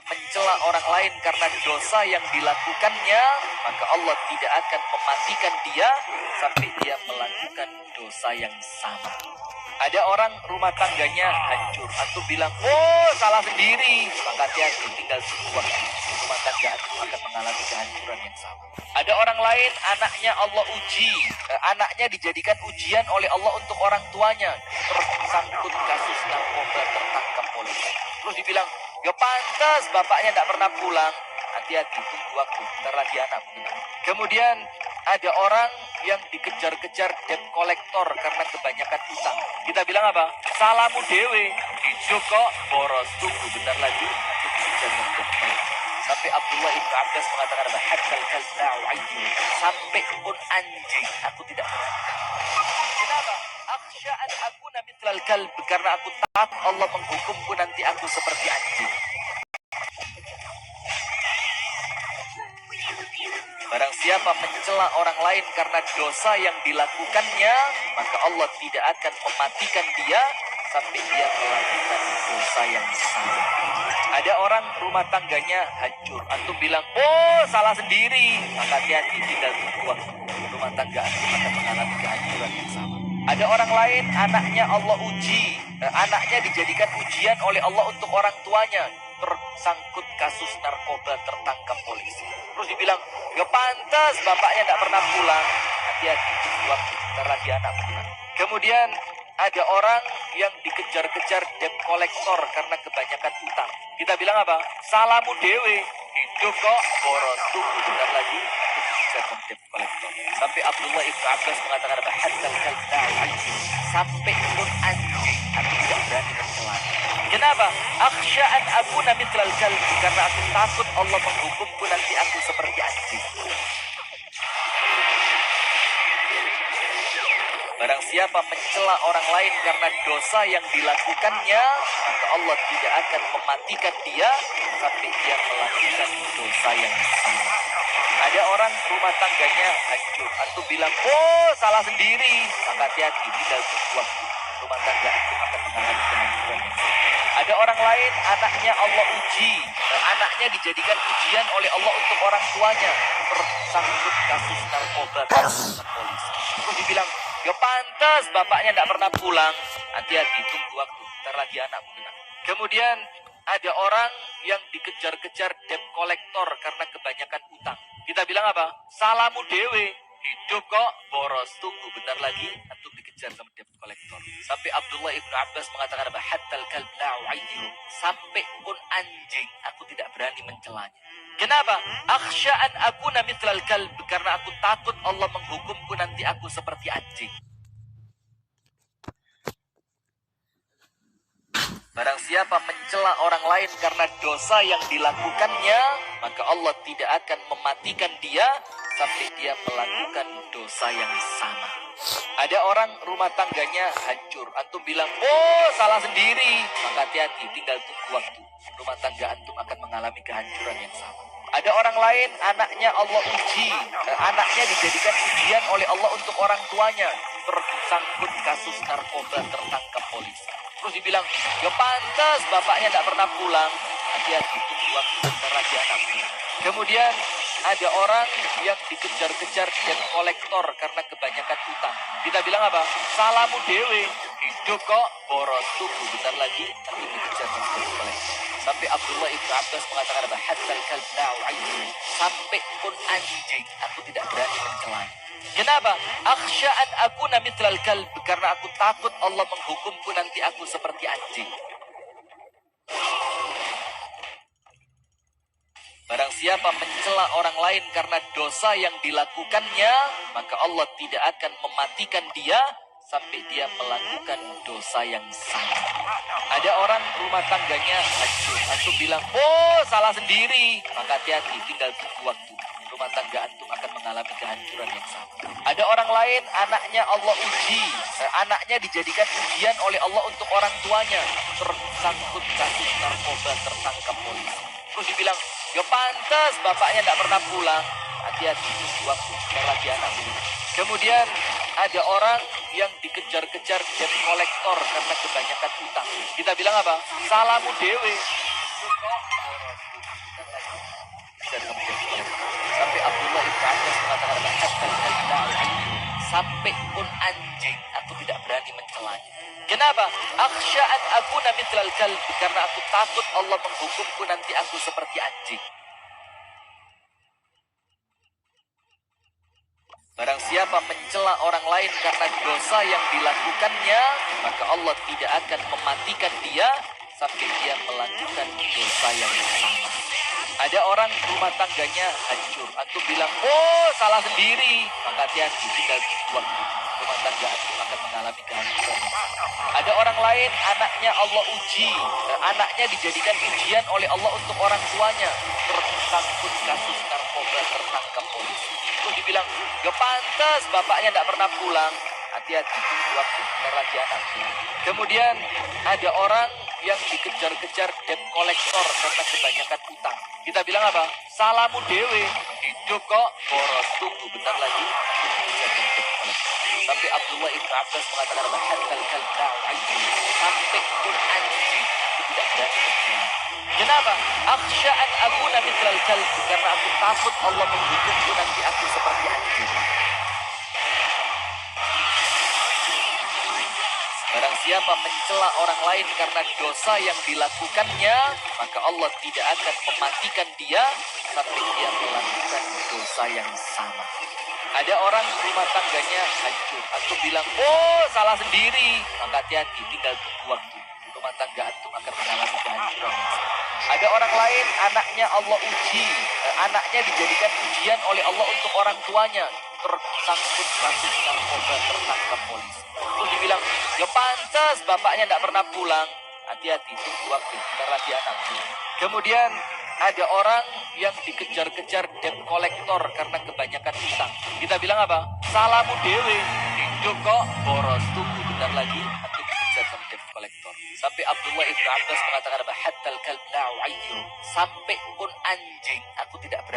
mencela orang lain karena dosa yang dilakukannya, maka Allah tidak akan mematikan dia sampai dia melakukan dosa yang sama. Ada orang rumah tangganya hancur, antum bilang, oh salah sendiri, maka hati-hati, tinggal tunggu waktu. Rumah tangga antum akan mengalami kehancuran yang sama. Ada orang lain, anaknya Allah uji, anaknya dijadikan ujian oleh Allah untuk orang tuanya, tersangkut kasus narkoba, tertangkap polisi. Terus dibilang, ya pantas bapaknya tidak pernah pulang. Hati-hati, tunggu waktu, ntar lagi anak pulang. Kemudian ada orang yang dikejar-kejar debt collector karena kebanyakan utang. Kita bilang apa? Salamu dewe, hidup kok boros, tunggu bentar lagi untuk dikejar debt collector. Sampai Abdullah ibn Abbas mengatakan apa? Haddal kalba'u ayyu, sampai pun anjing aku tidak berani. Kenapa? Akhsha an akuna mithlal kalb, karena aku takut Allah menghukumku nanti aku seperti anjing. Barang siapa mencela orang lain karena dosa yang dilakukannya, maka Allah tidak akan mematikan dia sampai dia melakukan dosa yang sama. Ada orang rumah tangganya hancur, antum bilang, oh salah sendiri, maka hati-hati, tinggal tunggu waktu. Rumah tangga antum akan mengalami kehancuran yang sama. Ada orang lain, anaknya Allah uji, anaknya dijadikan ujian oleh Allah untuk orang tuanya, tersangkut kasus narkoba, tertangkap polisi. Terus dibilang, ya pantas bapaknya tidak pernah pulang. Hati-hati, tunggu waktu, ntar lagi anak pulang. Kemudian ada orang yang dikejar-kejar debt collector karena kebanyakan utang. Kita bilang apa? Salamu dewe, hidup kok boros, tunggu bentar lagi untuk dikejar debt collector. Sampai Abdullah ibn Abbas mengatakan apa? Haddal kalba'u ayyu, sampai pun anjing aku tidak berani mencela. Kenapa? Akhsha an akuna mithlal kalb, karena aku takut Allah menghukumku nanti aku seperti anjing. Barang siapa mencela orang lain karena dosa yang dilakukannya, maka Allah tidak akan mematikan dia sampai dia melakukan dosa yang sama. Ada orang rumah tangganya hancur, antum bilang, oh salah sendiri, maka hati-hati, tinggal tunggu waktu. Rumah tangga antum akan mengalami kehancuran yang sama. Ada orang lain, anaknya Allah uji, anaknya dijadikan ujian oleh Allah untuk orang tuanya, tersangkut kasus narkoba, tertangkap polisi. Terus dibilang, ya pantas bapaknya tidak pernah pulang. Hati-hati, tunggu waktu, ntar lagi anak pulang. Kemudian ada orang yang dikejar-kejar debt collector karena kebanyakan utang. Kita bilang apa? Salamu dewe, hidup kok boros, tunggu bentar lagi antum dikejar sama debt collector. Sampai Abdullah ibn Abbas mengatakan apa? Haddal kalba'u ayyu, sampai pun anjing aku tidak berani mencelanya. Kenapa? Akhsha an akuna mithlal kalb, karena aku takut Allah menghukumku nanti aku seperti anjing. Barang siapa mencela orang lain karena dosa yang dilakukannya, maka Allah tidak akan mematikan dia sampai dia melakukan dosa yang sama. Ada orang rumah tangganya hancur, antum bilang, oh salah sendiri, maka hati-hati, tinggal tunggu waktu. Rumah tangga antum akan mengalami kehancuran yang sama. Ada orang lain, anaknya Allah uji, anaknya dijadikan ujian oleh Allah untuk orang tuanya, tersangkut kasus narkoba, tertangkap polisi. Terus dibilang, ya pantas bapaknya tidak pernah pulang. Hati-hati, tunggu waktu, bentar lagi anak pulang. Kemudian ada orang yang dikejar-kejar debt collector karena kebanyakan utang. Kita bilang apa? Salamu dewe, hidup kok boros, tunggu bentar lagi untuk dikejar debt collector. Sampai Abdullah ibn Abbas mengatakan apa? Haddal kalba'u ayyu, sampai pun anjing aku tidak berani mencelanya. Kenapa? Akhsha an akuna mithlal kalb, karena aku takut Allah menghukumku nanti aku seperti anjing. Barang siapa mencela orang lain karena dosa yang dilakukannya, maka Allah tidak akan mematikan dia sampai dia melakukan dosa yang sama. Ada orang rumah tangganya hancur, antum bilang, oh salah sendiri, maka hati-hati, tinggal tunggu waktu. Rumah tangga antum akan mengalami kehancuran yang sama. Ada orang lain, anaknya Allah uji, anaknya dijadikan ujian oleh Allah untuk orang tuanya, tersangkut kasus narkoba, tertangkap polisi. Terus dibilang, ya pantas bapaknya tidak pernah pulang. Hati-hati, tunggu waktu, ntar lagi anak pulang. Kemudian ada orang yang dikejar-kejar debt collector karena kebanyakan utang. Kita bilang apa? Salamu dewe. sampai pun anjing aku tidak berani mencelanya. Kenapa? Akhsha an akuna mithlal kalbi, karena aku takut Allah menghukumku nanti aku seperti anjing. Barang siapa mencela orang lain karena dosa yang dilakukannya, maka Allah tidak akan mematikan dia sampai dia melakukan dosa yang sama. Ada orang rumah tangganya hancur. Aku bilang, oh salah sendiri. Maka hati-hati, tinggal waktu. Rumah tangga aku akan mengalami kehancuran. Ada orang lain, anaknya Allah uji. Anaknya dijadikan ujian oleh Allah untuk orang tuanya. Tersangkut kasus narkoba, tertangkap polisi. Terus dibilang, gak pantas bapaknya tidak pernah pulang. Hati-hati, waktu. Bentar lagi anaknya. Kemudian ada orang yang dikejar-kejar debt collector karena kebanyakan utang. Kita bilang apa? Salamu dewe. Hidup kok, boros. Tunggu bentar lagi. Sampai Abdullah ibn Abbas mengatakan hatal kalbau ayu. Sampai pun anjing itu tidak berani berjalan. Kenapa? Akhsha an akuna mithlal kalbi, karena aku takut Allah menghukumku nanti aku seperti anjing. Barang siapa mencela orang lain karena dosa yang dilakukannya, maka Allah tidak akan mematikan dia sampai dia melakukan dosa yang sama. Ada orang rumah tangganya hancur. Aku bilang, oh salah sendiri. Maka hati-hati, tinggal tunggu waktu. Rumah tangga antum akan mengalami kehancuran. Ada orang lain, anaknya Allah uji. Anaknya dijadikan ujian oleh Allah untuk orang tuanya. Tersangkut kasus narkoba, tertangkap polisi. Terus dibilang, ya pantas bapaknya tidak pernah pulang. Hati-hati, tunggu waktu. Bentar lagi anaknya. Kemudian ada orang yang dikejar-kejar debt collector karena kebanyakan utang. Kita bilang apa? Salamu dewe. Hidup kok, boros. Tunggu bentar lagi, aku dikejar sama debt collector. Sampai Abdullah ibn Abbas mengatakan apa? Hatal kalb la u'ayyu. Sampai pun anjing, aku tidak berani.